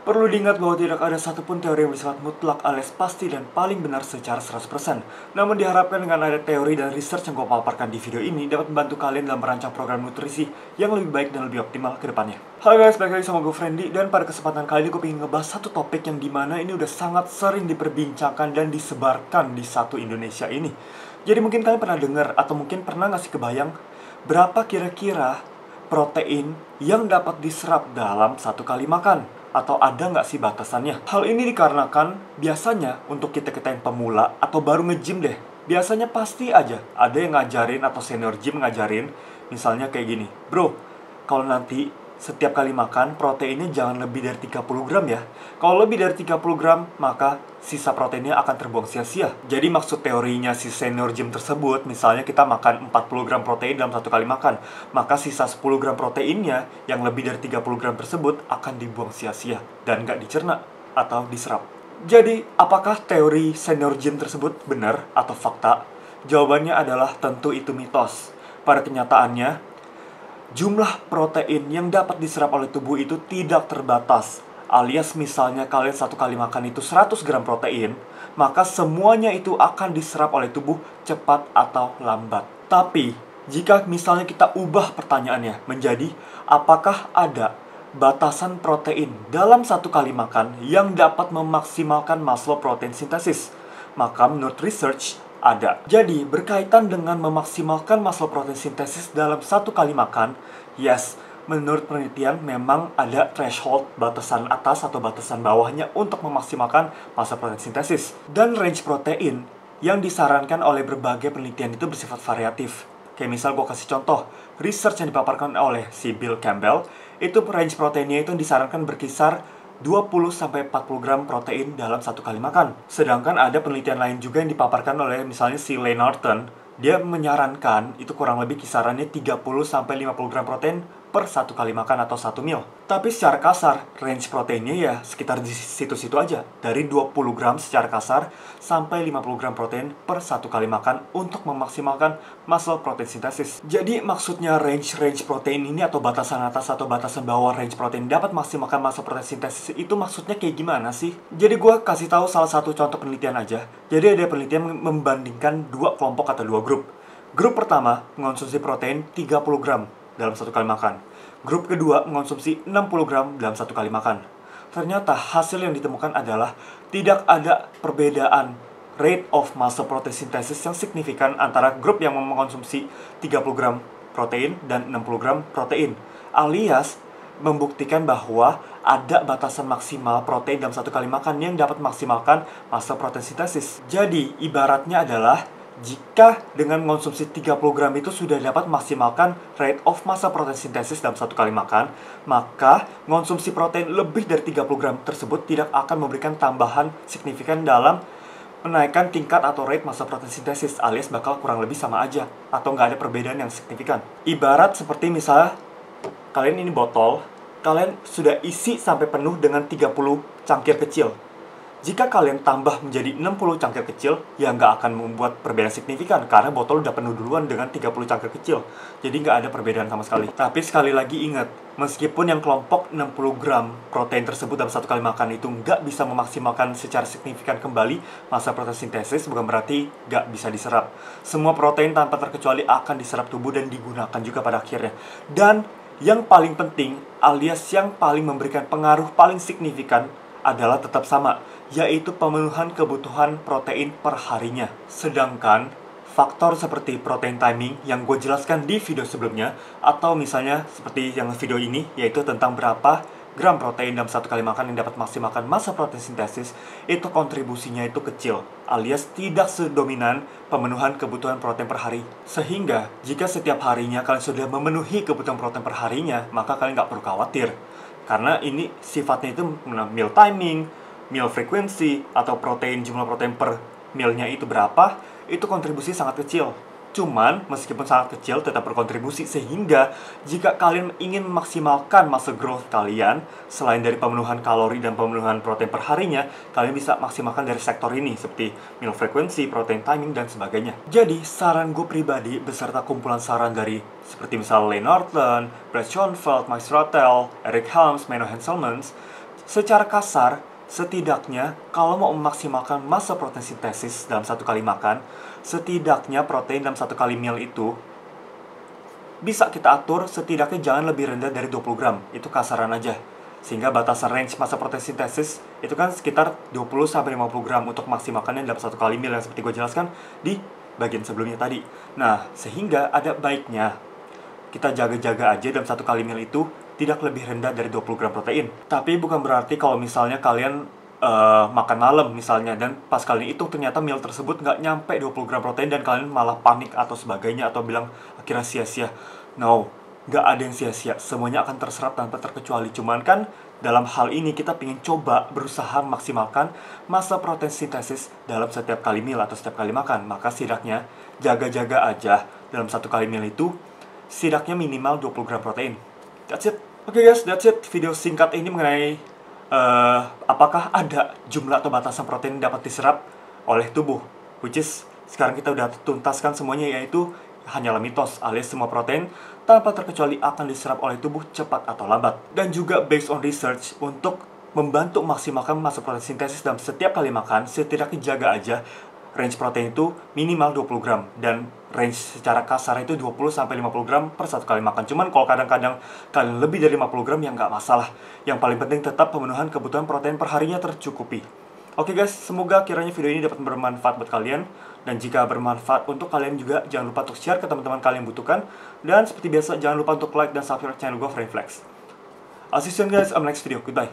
Perlu diingat bahwa tidak ada satupun teori yang bersifat mutlak alias pasti dan paling benar secara 100%. Namun diharapkan dengan ada teori dan research yang gue paparkan di video ini dapat membantu kalian dalam merancang program nutrisi yang lebih baik dan lebih optimal ke depannya. Halo guys, balik lagi sama gue Friendly, dan pada kesempatan kali ini gue ingin ngebahas satu topik yang dimana ini udah sangat sering diperbincangkan dan disebarkan di satu Indonesia ini. Jadi mungkin kalian pernah dengar atau mungkin pernah ngasih kebayang berapa kira-kira protein yang dapat diserap dalam satu kali makan? Atau ada nggak sih batasannya? Hal ini dikarenakan biasanya untuk kita-kita yang pemula atau baru nge-gym deh, biasanya pasti aja ada yang ngajarin atau senior gym ngajarin, misalnya kayak gini, bro, kalau nanti setiap kali makan proteinnya jangan lebih dari 30 gram ya. Kalau lebih dari 30 gram, maka sisa proteinnya akan terbuang sia-sia. Jadi maksud teorinya si senior gym tersebut, misalnya kita makan 40 gram protein dalam satu kali makan, maka sisa 10 gram proteinnya yang lebih dari 30 gram tersebut akan dibuang sia-sia dan nggak dicerna atau diserap. Jadi, apakah teori senior gym tersebut benar atau fakta? Jawabannya adalah tentu itu mitos. Pada kenyataannya, jumlah protein yang dapat diserap oleh tubuh itu tidak terbatas. Alias misalnya kalian satu kali makan itu 100 gram protein, maka semuanya itu akan diserap oleh tubuh cepat atau lambat. Tapi, jika misalnya kita ubah pertanyaannya menjadi, apakah ada batasan protein dalam satu kali makan yang dapat memaksimalkan Maslow protein sintesis? Maka menurut research, ada. Jadi, berkaitan dengan memaksimalkan Maslow protein sintesis dalam satu kali makan, yes, menurut penelitian memang ada threshold, batasan atas atau batasan bawahnya untuk memaksimalkan Maslow protein sintesis. Dan range protein yang disarankan oleh berbagai penelitian itu bersifat variatif. Kayak misal gue kasih contoh, research yang dipaparkan oleh si Bill Campbell, itu range proteinnya itu disarankan berkisar 20-40 gram protein dalam satu kali makan. Sedangkan ada penelitian lain juga yang dipaparkan oleh misalnya si Layne Norton. Dia menyarankan itu kurang lebih kisarannya 30-50 gram protein per satu kali makan atau satu meal. Tapi secara kasar, range proteinnya ya sekitar di situ-situ aja. Dari 20 gram secara kasar sampai 50 gram protein per satu kali makan untuk memaksimalkan Maslow protein sintesis. Jadi maksudnya range protein ini atau batasan atas atau batasan bawah range protein dapat maksimalkan Maslow protein sintesis itu maksudnya kayak gimana sih? Jadi gue kasih tahu salah satu contoh penelitian aja. Jadi ada penelitian membandingkan dua kelompok atau dua grup. Grup pertama mengonsumsi protein 30 gram dalam satu kali makan. Grup kedua mengonsumsi 60 gram dalam satu kali makan. Ternyata hasil yang ditemukan adalah tidak ada perbedaan rate of muscle protein synthesis yang signifikan antara grup yang mengonsumsi 30 gram protein dan 60 gram protein. Alias membuktikan bahwa ada batasan maksimal protein dalam satu kali makan yang dapat memaksimalkan muscle protein synthesis. Jadi ibaratnya adalah jika dengan mengonsumsi 30 gram itu sudah dapat memaksimalkan rate of muscle protein synthesis dalam satu kali makan, maka mengonsumsi protein lebih dari 30 gram tersebut tidak akan memberikan tambahan signifikan dalam menaikkan tingkat atau rate muscle protein synthesis, alias bakal kurang lebih sama aja atau nggak ada perbedaan yang signifikan. Ibarat seperti misalnya kalian ini botol, kalian sudah isi sampai penuh dengan 30 cangkir kecil. Jika kalian tambah menjadi 60 cangkir kecil, ya nggak akan membuat perbedaan signifikan karena botol udah penuh duluan dengan 30 cangkir kecil. Jadi nggak ada perbedaan sama sekali. Tapi sekali lagi ingat, meskipun yang kelompok 60 gram protein tersebut dalam satu kali makan itu nggak bisa memaksimalkan secara signifikan kembali massa protein sintesis, bukan berarti nggak bisa diserap. Semua protein tanpa terkecuali akan diserap tubuh dan digunakan juga pada akhirnya. Dan yang paling penting, alias yang paling memberikan pengaruh paling signifikan adalah tetap sama, yaitu pemenuhan kebutuhan protein per harinya. Sedangkan faktor seperti protein timing yang gue jelaskan di video sebelumnya, atau misalnya seperti yang video ini, yaitu tentang berapa gram protein dalam satu kali makan yang dapat maksimalkan massa protein sintesis, itu kontribusinya itu kecil, alias tidak sedominan pemenuhan kebutuhan protein per hari. Sehingga jika setiap harinya kalian sudah memenuhi kebutuhan protein per harinya, maka kalian nggak perlu khawatir. Karena ini sifatnya itu meal timing, meal frequency, atau jumlah protein per mealnya itu berapa, itu kontribusi sangat kecil. Cuman, meskipun sangat kecil, tetap berkontribusi. Sehingga, jika kalian ingin memaksimalkan muscle growth kalian, selain dari pemenuhan kalori dan pemenuhan protein per harinya, kalian bisa maksimalkan dari sektor ini, seperti meal frequency, protein timing, dan sebagainya. Jadi, saran gue pribadi, beserta kumpulan saran dari, seperti misalnya Layne Norton, Brett Schoenfeld, Mike Rothel, Eric Helms, Menno Henselmans, Secara kasar, setidaknya kalau mau memaksimalkan massa protein sintesis dalam satu kali makan, setidaknya protein dalam satu kali meal itu bisa kita atur setidaknya jangan lebih rendah dari 20 gram. Itu kasaran aja. Sehingga batasan range massa protein sintesis itu kan sekitar 20-50 gram untuk maksimalkannya dalam satu kali meal yang seperti gue jelaskan di bagian sebelumnya tadi. Nah, sehingga ada baiknya kita jaga-jaga aja dalam satu kali meal itu tidak lebih rendah dari 20 gram protein. Tapi bukan berarti kalau misalnya kalian makan malam misalnya, dan pas kalian itu ternyata meal tersebut nggak nyampe 20 gram protein dan kalian malah panik atau sebagainya atau bilang akhirnya sia-sia. No, nggak ada yang sia-sia, semuanya akan terserap tanpa terkecuali. Cuman kan dalam hal ini kita ingin coba berusaha memaksimalkan massa protein sintesis dalam setiap kali meal atau setiap kali makan. Maka setidaknya jaga-jaga aja dalam satu kali meal itu setidaknya minimal 20 gram protein. That's it. Oke guys, that's it. Video singkat ini mengenai apakah ada jumlah atau batasan protein yang dapat diserap oleh tubuh. Which is, sekarang kita udah tuntaskan semuanya, yaitu hanyalah mitos, alias semua protein tanpa terkecuali akan diserap oleh tubuh cepat atau lambat. Dan juga based on research, untuk membantu maksimalkan massa protein sintesis dalam setiap kali makan, setidaknya jaga aja range protein itu minimal 20 gram. Dan range secara kasar itu 20-50 gram per satu kali makan. Cuman kalau kadang-kadang kalian lebih dari 50 gram ya nggak masalah. Yang paling penting tetap pemenuhan kebutuhan protein perharinya tercukupi. Oke guys, semoga kiranya video ini dapat bermanfaat buat kalian. Dan jika bermanfaat untuk kalian juga, jangan lupa untuk share ke teman-teman kalian yang butuhkan. Dan seperti biasa, jangan lupa untuk like dan subscribe channel gue, Freddy Flex. I'll see you soon guys on the next video. Goodbye.